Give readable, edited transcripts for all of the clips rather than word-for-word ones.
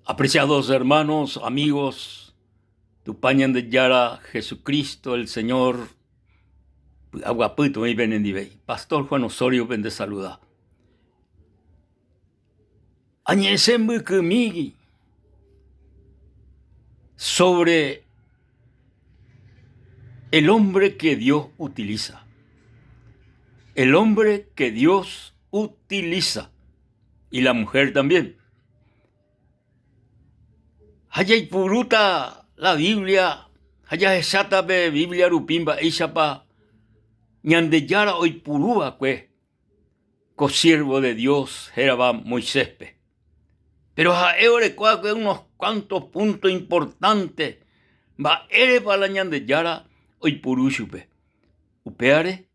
Apreciados hermanos, amigos, Tupañan de Yara, Jesucristo, el Señor, Aguaputo y Benendibey. Pastor Juan Osorio, vende saluda. Añesembu kumigi sobre el hombre que Dios utiliza. El hombre que Dios utiliza. Y la mujer también. Hayay puruta la Biblia, hayay esatabe Biblia rupimba ishapa, ñandeyara hoy purúa cue, cosiervo de Dios, jeraba Moiséspe. Pero haeore cuaque unos cuantos puntos importantes, va ere para la ñandeyara hoy purúchupe. Upeare,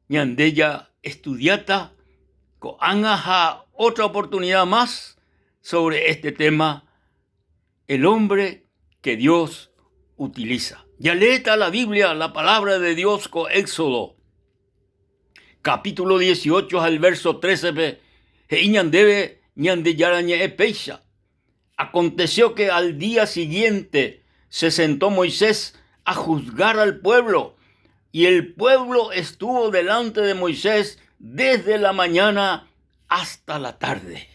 ñandeya estudiata, coangaja otra oportunidad más sobre este tema. El hombre que Dios utiliza. Ya leeta la Biblia, la palabra de Dios con Éxodo, capítulo 18 al verso 13. Aconteció que al día siguiente se sentó Moisés a juzgar al pueblo, y el pueblo estuvo delante de Moisés desde la mañana hasta la tarde.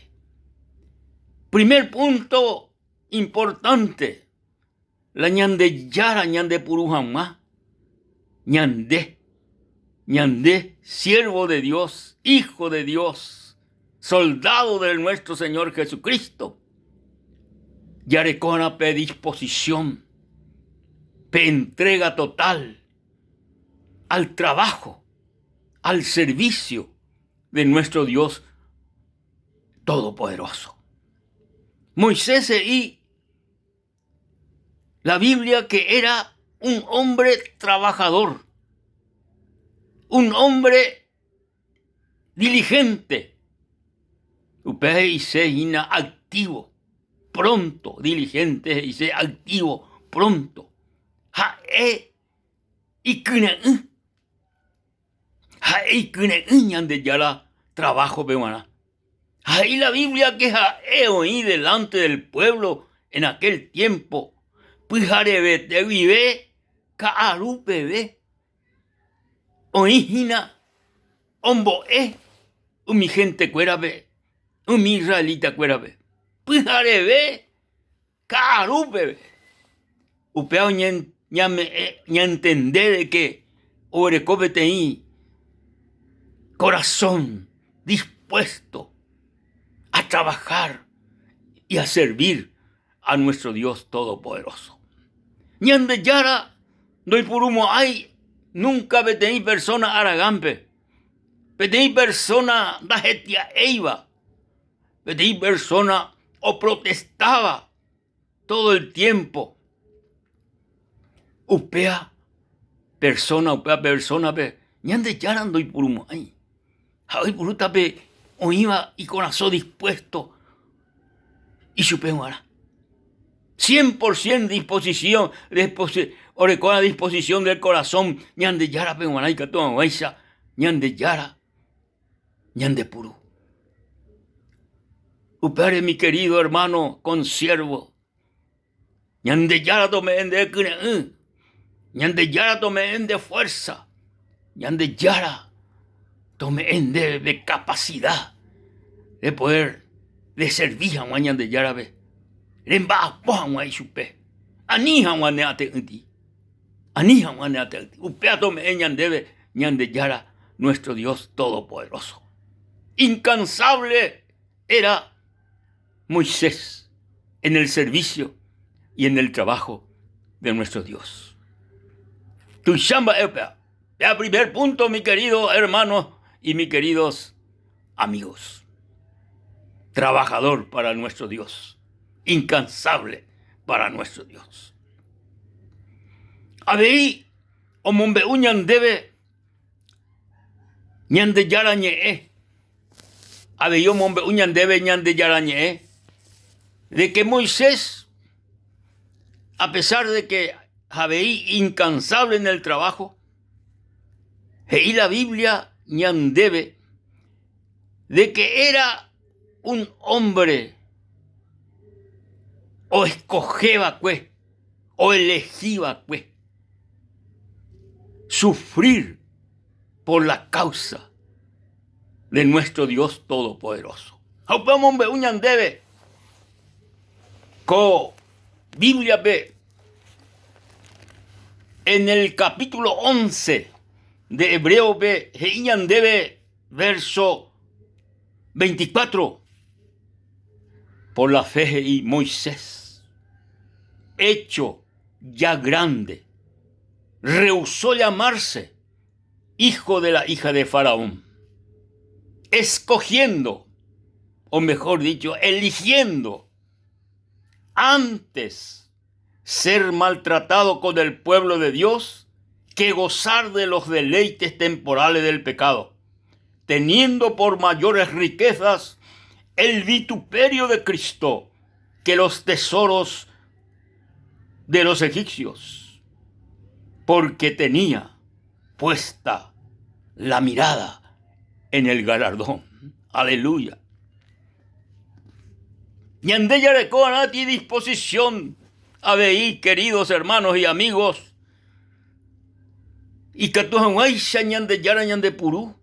Primer punto importante, la ñande yara, ñande purujamá, ñande, siervo de Dios, hijo de Dios, soldado de nuestro Señor Jesucristo. Yarecona pe disposición, pe entrega total al trabajo, al servicio de nuestro Dios Todopoderoso. Moisés y la Biblia que era un hombre trabajador, un hombre diligente, activo, pronto, diligente y se activo, pronto. De yara trabajo peruana. Ahí la Biblia que oí delante del pueblo en aquel tiempo. Pujarebe te vive, kaarupebe. Oígina, omboe, mi gente cuerabe, mi israelita cuerabe. Pujarebe, kaarupebe. Upeo ña entender de que orecópete corazón dispuesto a trabajar y a servir a nuestro Dios Todopoderoso. Ñande yara, doy purumo ay, nunca vetei persona aragampe, vetei persona dajetia eiva, vetei persona o protestaba todo el tiempo. Upea persona, pe, ñande yara doy purumo ay. Hoy puruta pe oiva y corazón dispuesto y supeuara. 100% disposición, orecona a disposición del corazón, ñande yara peguanaica toda guaisa, ñande yara, ñande puru. Upare mi querido hermano consiervo, ñande yara tome ende kune, ñande yara tome ende fuerza, ñande yara tome ende de capacidad de poder de servir a ñande yara be. Remba poa chupe. Anija wane ate uti. Anija wane ate uti. Upeato me ñande yara nuestro Dios Todopoderoso. Incansable era Moisés en el servicio y en el trabajo de nuestro Dios. Tu chamba epea. El primer punto, mi querido hermano y mis queridos amigos. Trabajador para nuestro Dios. Incansable para nuestro Dios. Abei o mombe uñan debe ñande yarañe. Abei o mombe uñan debe ñande yarañe. De que Moisés, a pesar de que Abei incansable en el trabajo, y la Biblia ñan debe de que era un hombre o escogeba, pues, o elegía, pues, sufrir por la causa de nuestro Dios Todopoderoso. Haupamos ve uñan debe co Biblia ve en el capítulo 11 de Hebreo ve uñan debe verso 24. Por la fe y Moisés, hecho ya grande, rehusó llamarse hijo de la hija de Faraón, escogiendo, o mejor dicho, eligiendo antes ser maltratado con el pueblo de Dios que gozar de los deleites temporales del pecado, teniendo por mayores riquezas el vituperio de Cristo que los tesoros de los egipcios, porque tenía puesta la mirada en el galardón. Aleluya. Y ande ya recorati disposición a veí, queridos hermanos y amigos, y que tu hanguaisha ñande yara ñande purú,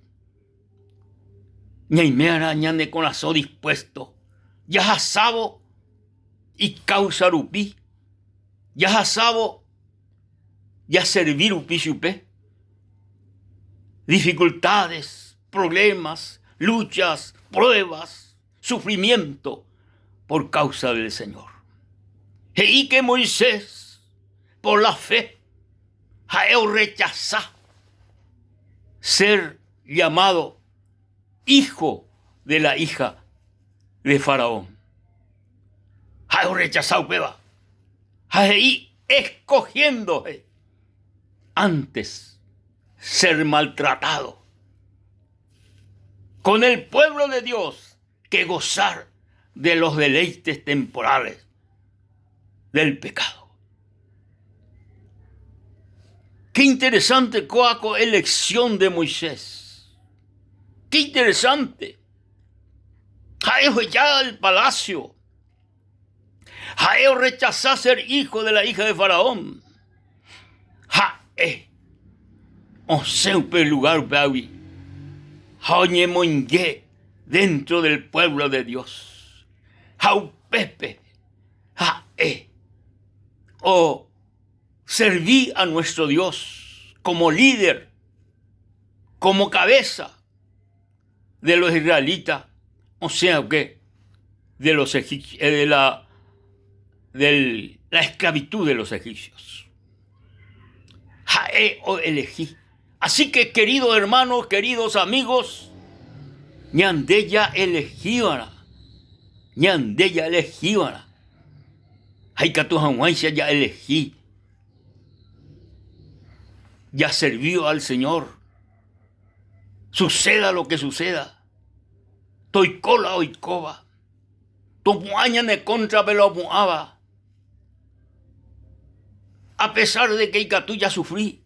ñaimera ñande con aso dispuesto, ya hasabo y causa rupi, ya hasabo ya servir upi chupe, dificultades, problemas, luchas, pruebas, sufrimiento por causa del Señor. Y que Moisés, por la fe, ha rechazado ser llamado hijo de la hija de Faraón. Ha rechazado, peba. Ha escogiendo antes ser maltratado con el pueblo de Dios que gozar de los deleites temporales del pecado. Qué interesante coaco elección de Moisés. Qué interesante. Jaeo ya al palacio. Jaeo rechazó ser hijo de la hija de Faraón. O siempre lugar bawi. Jaoñe moingue dentro del pueblo de Dios. Jau pepe. O serví a nuestro Dios como líder, como cabeza de los israelitas, o sea que de los egipcios, de la esclavitud de los egipcios. O elegí. Así que, queridos hermanos, queridos amigos, ñandella elegíbara. Ñandella elegíbara. Haikatujanguancia ya elegí. Ya sirvió al Señor. Suceda lo que suceda. Toicola oicoba. Tomuaña ne contra velomuaba. A pesar de que Icatuya sufrí.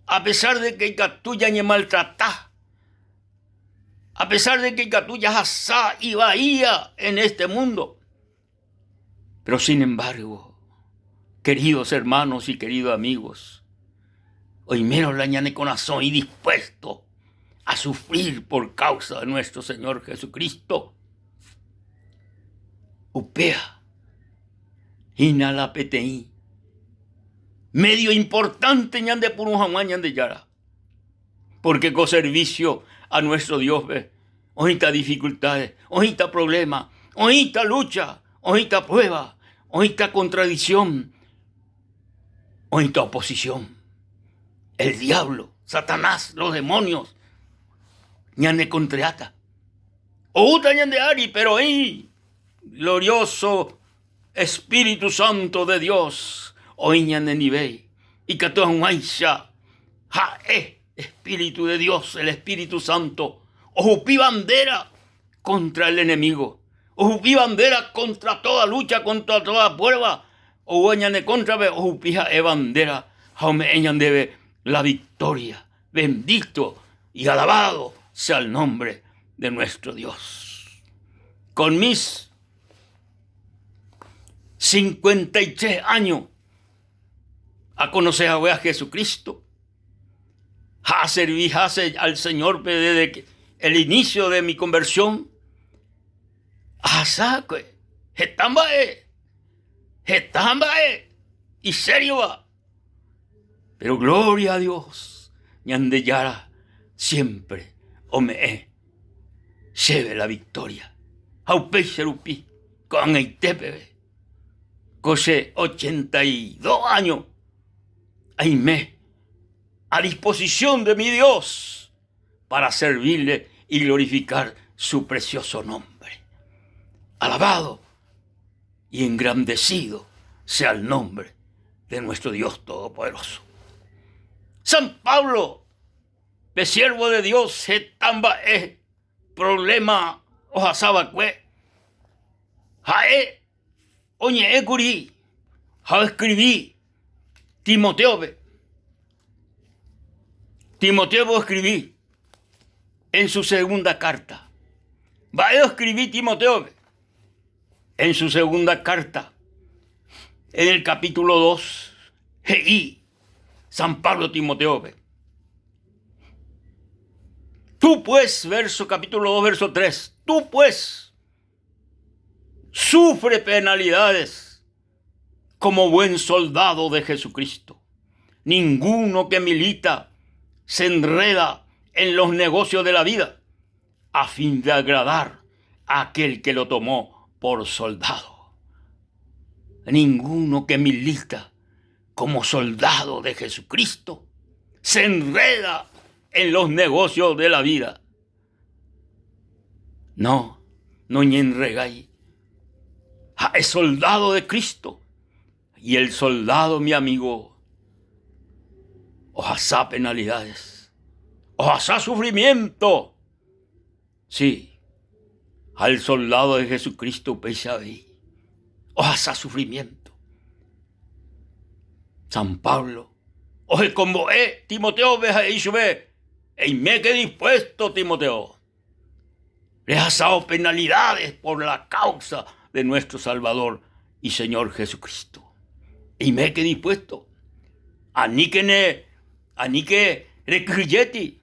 A pesar de que Icatuya me maltratá. A pesar de que Icatuya asá y bahía en este mundo. Pero sin embargo, queridos hermanos y queridos amigos, hoy menos la ñane corazón y dispuesto a sufrir por causa de nuestro Señor Jesucristo. Upea, inala peteí. Medio importante ñande por un jamás ñande yara. Porque con servicio a nuestro Dios, ve, ojita dificultades, ojita problema, ojita lucha, ojita prueba, ojita contradicción, ojita oposición. El diablo, Satanás, los demonios, ñande contraata. Outa ñande ari, pero ahí, glorioso Espíritu Santo de Dios, oiñan de nivel, y que toda guaisha, Espíritu de Dios, el Espíritu Santo, ojupi bandera contra el enemigo, ojupi bandera contra toda lucha, contra toda prueba, oiñan de contra, ojupija e bandera, jaume eñan debe la victoria. Bendito y alabado sea el nombre de nuestro Dios. Con mis 53 años a conocer a Jesucristo, a servir al Señor desde el inicio de mi conversión. Getambae, y serio va. Pero gloria a Dios, ñande yara siempre ome lleve la victoria. Aupe Cherupi, con Eitepebe, cose 82 años, aime, a disposición de mi Dios para servirle y glorificar su precioso nombre. Alabado y engrandecido sea el nombre de nuestro Dios Todopoderoso. San Pablo, de siervo de Dios, getamba problema ojasabacue, jae oñe curi, ja escribí Timoteo escribí en su segunda carta. Va a escribir Timoteo en su segunda carta, en el capítulo 2, San Pablo Timoteo. Tú pues, capítulo 2, verso 3, tú pues sufre penalidades como buen soldado de Jesucristo. Ninguno que milita se enreda en los negocios de la vida a fin de agradar a aquel que lo tomó por soldado. Ninguno que milita como soldado de Jesucristo se enreda en los negocios de la vida. No ni enregáis. Es soldado de Cristo. Y el soldado, mi amigo, ojalá penalidades, ojalá sufrimiento. Sí, al soldado de Jesucristo pesabe, ojalá sufrimiento. San Pablo, oje como Timoteo, veja y sube, y me que dispuesto, Timoteo. Le has dado penalidades por la causa de nuestro Salvador y Señor Jesucristo. Y me que dispuesto. Anique recrilleti,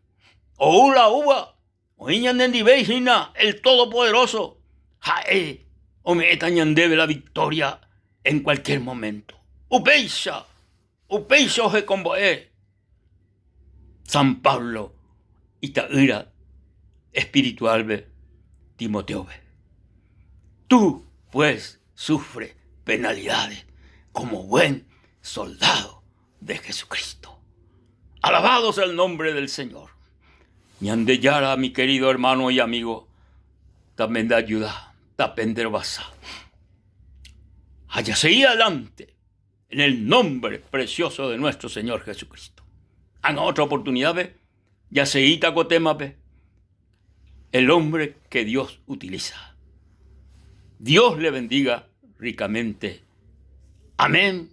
o ula uva, o iñanendiveisina, el Todopoderoso. Jae, o me etañandebe la victoria en cualquier momento. Upeisha oje comboe. San Pablo, itaira espiritual Timoteo. Tú, pues, sufre penalidades como buen soldado de Jesucristo. Alabado sea el nombre del Señor. Ñandeyara, mi querido hermano y amigo, también da ayuda, tapender basa. Allá seguir adelante en el nombre precioso de nuestro Señor Jesucristo. En otra oportunidad, ya seguita cotema, el hombre que Dios utiliza. Dios le bendiga ricamente. Amén